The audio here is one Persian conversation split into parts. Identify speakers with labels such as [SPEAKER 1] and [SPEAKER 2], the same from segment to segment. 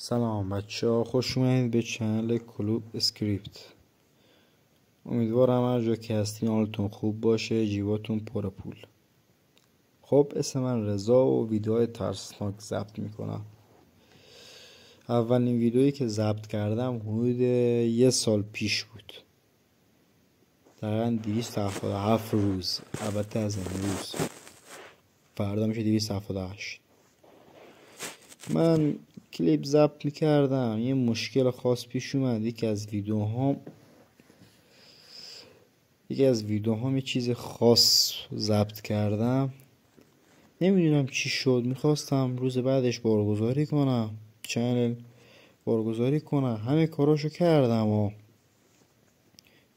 [SPEAKER 1] سلام بچه ها، خوش اومدید به چنل کلوب اسکریپت. امیدوارم هر جا که هستین حالتون خوب باشه، جیباتون پر پول. خب اسم من رضا و ویدیوهای ترسناک ضبط میکنم. اولین ویدیویی که ضبط کردم حدود 1 سال پیش بود، دقیقا 277 روز. البته از امروز فردا میشه 278. من کلیپ ضبط میکردم، یه مشکل خاص پیش اومد. یکی از ویدیوهام یه چیز خاص ضبط کردم، نمیدونم چی شد. میخواستم روز بعدش بارگذاری کنم، چنل بارگذاری کنم، همه کاراشو کردم و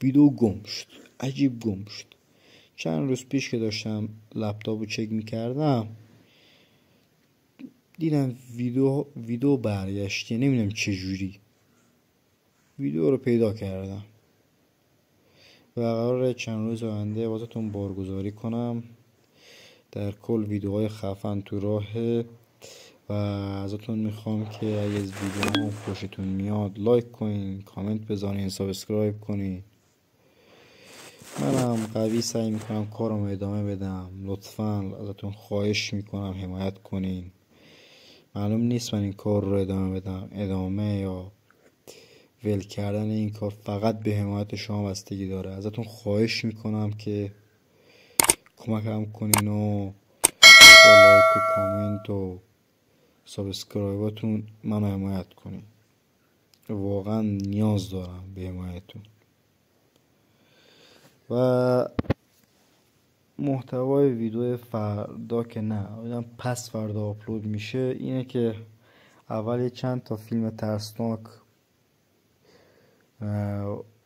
[SPEAKER 1] ویدیو گم شد. عجیب گم شد. چند روز پیش که داشتم لپتاپو چک میکردم دیدم ویدیو برگشته. نمیدونم چجوری ویدیو رو پیدا کردم و قراره چند روز آینده واسهتون بارگذاری کنم. در کل ویدیوهای خفن تو راهه و ازتون میخوام که اگه از ویدیوهام خوشتون میاد لایک کنین، کامنت بذارین، سابسکرایب کنین. منم قوی سعی میکنم کارم ادامه بدم. لطفا ازتون خواهش میکنم حمایت کنین. معلوم نیست من این کار رو ادامه یا ول کردن این کار فقط به حمایت شما بستگی داره. ازتون خواهش میکنم که کمکم کنین و با لایک و کامنت و سابسکرایباتون منو حمایت کنین. واقعا نیاز دارم به حمایتتون. و محتوای ویدیو فردا که نه، پس فردا آپلود میشه، اینه که اول چند تا فیلم ترسناک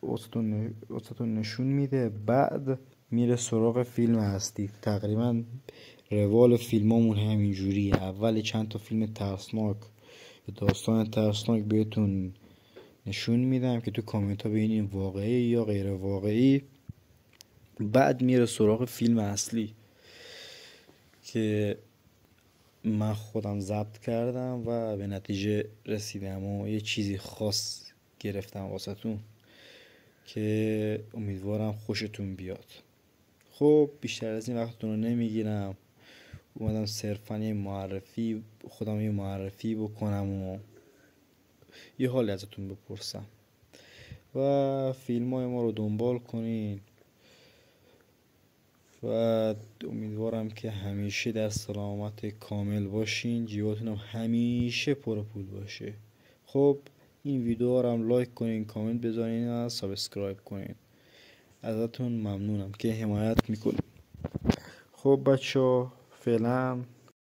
[SPEAKER 1] واسهتون نشون میده، بعد میره سراغ فیلم اصلی. تقریبا روال فیلمامون همینجوریه. اول چند تا فیلم ترسناک، داستان ترسناک بهتون نشون میدم که تو کامنت ها ببینین واقعی یا غیر واقعی. بعد میره سراغ فیلم اصلی که من خودم ضبط کردم و به نتیجه رسیدم و یه چیزی خاص گرفتم واسهتون که امیدوارم خوشتون بیاد. خب بیشتر از این وقتتون رو نمیگیرم. اومدم صرفا یه معرفی بکنم و یه حالی ازتون بپرسم و فیلم های ما رو دنبال کنین و امیدوارم که همیشه در سلامت کامل باشین، جیباتون هم همیشه پر پول باشه. خب این ویدیو رو هم لایک کنین، کامنت بذارین و سابسکرایب کنین. ازتون ممنونم که حمایت میکنین. خب بچه ها، فعلا